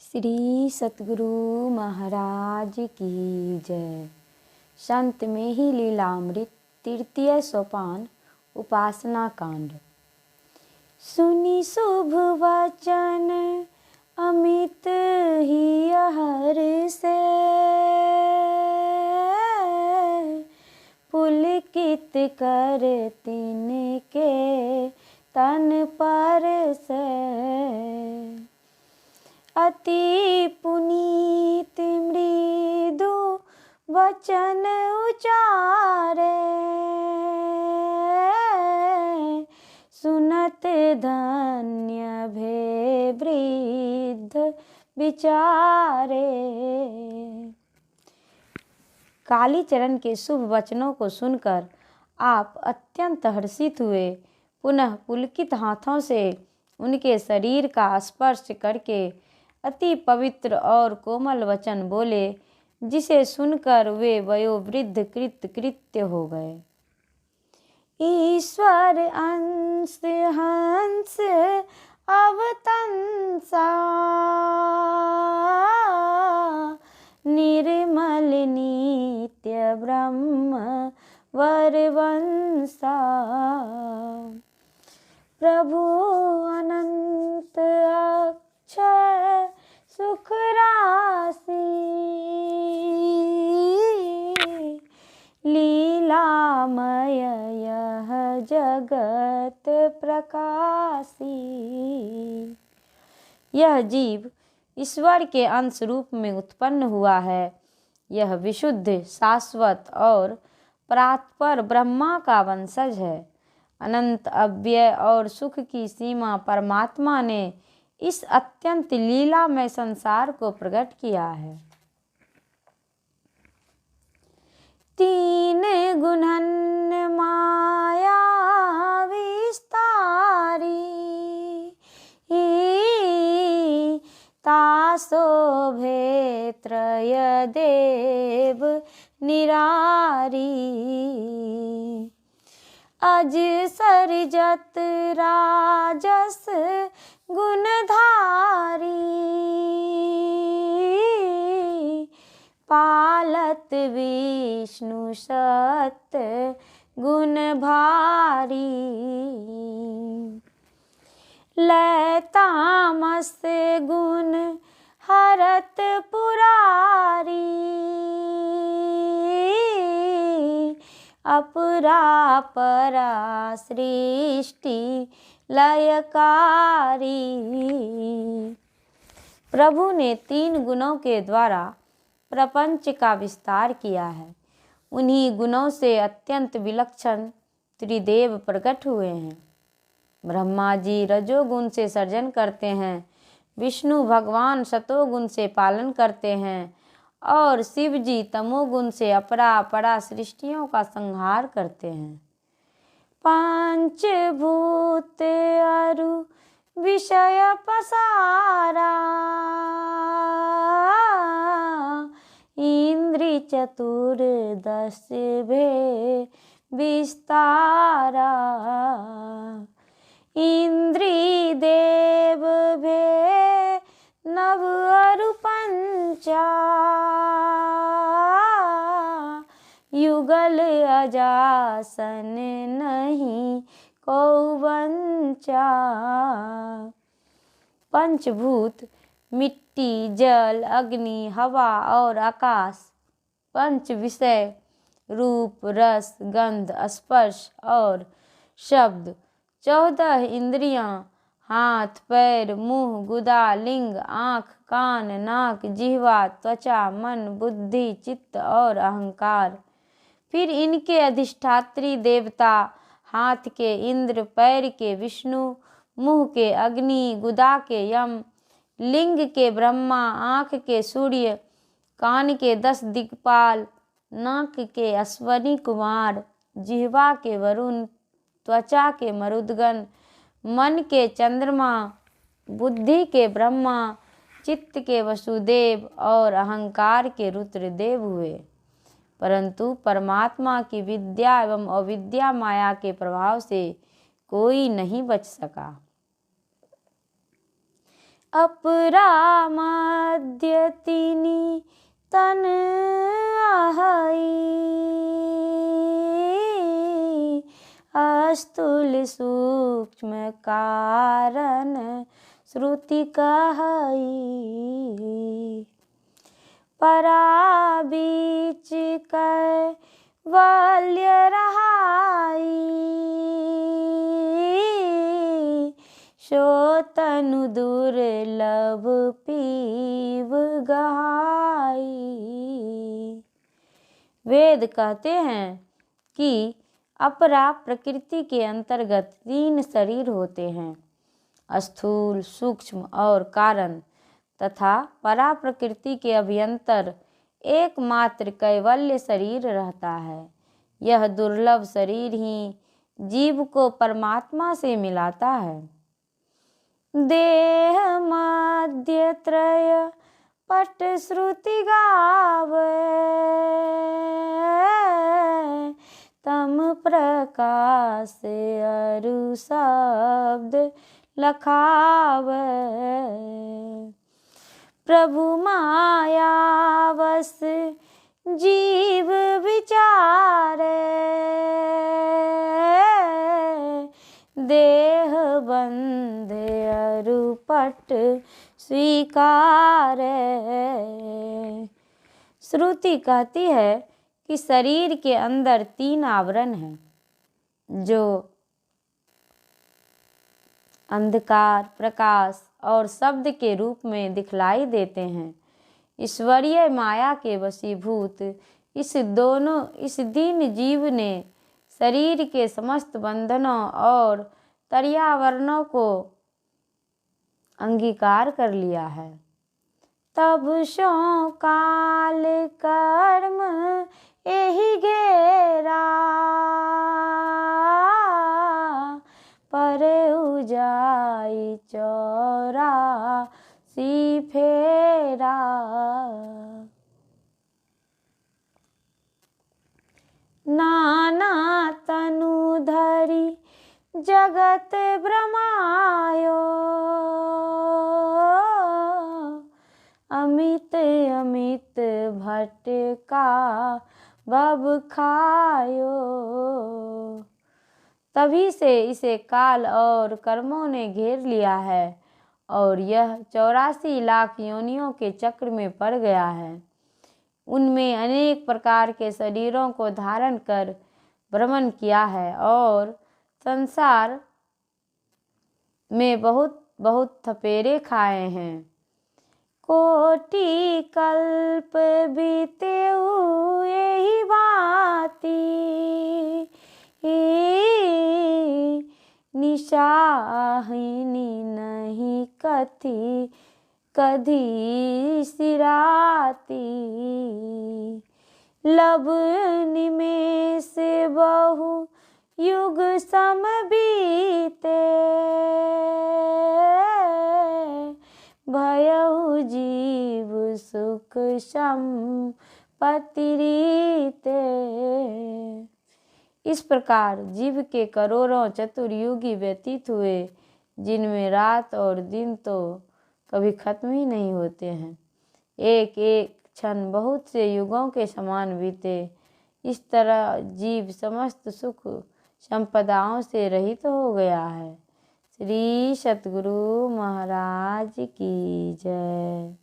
श्री सतगुरु महाराज की जय। संत में ही लीलामृत तृतीय सोपान उपासना कांड। सुनी शुभ वचन अमित ही हर्षे, पुलकित कर तिनके तन पर से। अति पुनीत मृदु वचन उचारे, सुनत धन्य भे वृद्ध विचारे। कालीचरण के शुभ वचनों को सुनकर आप अत्यंत हर्षित हुए। पुनः पुलकित हाथों से उनके शरीर का स्पर्श करके अति पवित्र और कोमल वचन बोले, जिसे सुनकर वे वयोवृद्ध कृत्य हो गए। ईश्वर अंश हंस अवतंसा, निर्मल नित्य ब्रह्म वरवंसा। प्रभु अनंत अक्षय सुख राशि, लीलामय यह जगत प्रकाशी। यह जीव ईश्वर के अंश रूप में उत्पन्न हुआ है। यह विशुद्ध, शाश्वत और परात्पर ब्रह्मा का वंशज है। अनंत अव्यय और सुख की सीमा परमात्मा ने इस अत्यंत लीलामय संसार को प्रकट किया है। तीन गुणन माया विस्तारी, ताशोभे त्रय देव निरारी। अज सरजत राजस गुणधारी, पालत विष्णु सत्य गुण भारी। लय तामस गुण हरत पुरारी, अपरापरा सृष्टि लयकारी। प्रभु ने तीन गुणों के द्वारा प्रपंच का विस्तार किया है। उन्हीं गुणों से अत्यंत विलक्षण त्रिदेव प्रकट हुए हैं। ब्रह्मा जी रजोगुण से सर्जन करते हैं, विष्णु भगवान सतोगुण से पालन करते हैं और शिव जी तमोगुण से अपरापरा सृष्टियों का संहार करते हैं। पंचभूत अरु विषय पसारा, इंद्रि चतुर्दश भे विस्तारा। इंद्रि देव भे नव अरु पंचा, युगल अजासन नहीं को वंचा। पंचभूत मिट्टी, जल, अग्नि, हवा और आकाश, पंच विषय रूप, रस, गंध, स्पर्श और शब्द, 14 इंद्रियां, हाथ, पैर, मुंह, गुदा, लिंग, आँख, कान, नाक, जिह्वा, त्वचा, मन, बुद्धि, चित्त और अहंकार। फिर इनके अधिष्ठात्री देवता, हाथ के इंद्र, पैर के विष्णु, मुंह के अग्नि, गुदा के यम, लिंग के ब्रह्मा, आँख के सूर्य, कान के 10 दिक्पाल, नाक के अश्वनी कुमार, जिह्वा के वरुण, त्वचा के मरुदगण, मन के चंद्रमा, बुद्धि के ब्रह्मा, चित्त के वसुदेव और अहंकार के रुद्रदेव हुए। परंतु परमात्मा की विद्या एवं अविद्या माया के प्रभाव से कोई नहीं बच सका। अपरा मध्य तिनी तन आहई, अस्थूल सूक्ष्म कारण श्रुति कहई, परा बीच कैवल्य रहाई, सो तनु दुर्लभ पीव गहाई। वेद कहते हैं कि अपरा प्रकृति के अंतर्गत 3 शरीर होते हैं, स्थूल, सूक्ष्म और कारण, तथा परा प्रकृति के अभ्यंतर एकमात्र कैवल्य शरीर रहता है। यह दुर्लभ शरीर ही जीव को परमात्मा से मिलाता है। देह मध्य त्रय पट श्रुति गावे, तम प्रकाश अरु शब्द लखावे, प्रभु मायावश जीव विचारे, देह बंध अरु पट स्वीकारे। श्रुति कहती है कि शरीर के अंदर 3 आवरण हैं, जो अंधकार, प्रकाश और शब्द के रूप में दिखलाई देते हैं। ईश्वरीय माया के वशीभूत इस दीन जीव ने शरीर के समस्त बंधनों और पर्यावरणों को अंगीकार कर लिया है। तब सो काल कर्म एहि घेरा, परे उजाई 84 फेरा। नाना तनु धरी जगत भ्रमायो, अमित अमित भटका भव खायो। तभी से इसे काल और कर्मों ने घेर लिया है और यह 84 लाख योनियों के चक्र में पड़ गया है। उनमें अनेक प्रकार के शरीरों को धारण कर भ्रमण किया है और संसार में बहुत बहुत थपेरे खाए हैं। कोटि कल्प बीते यही भांति, निशाहिनी नहीं कथी कधी सिराती, लब निमेष बहु युग सम बीते, भयउ जीव सुख संपत्ति रीते। इस प्रकार जीव के करोड़ों चतुर्युगी व्यतीत हुए, जिनमें रात और दिन तो कभी खत्म ही नहीं होते हैं। एक एक क्षण बहुत से युगों के समान बीते। इस तरह जीव समस्त सुख संपदाओं से रहित हो गया है। श्री सतगुरु महाराज की जय।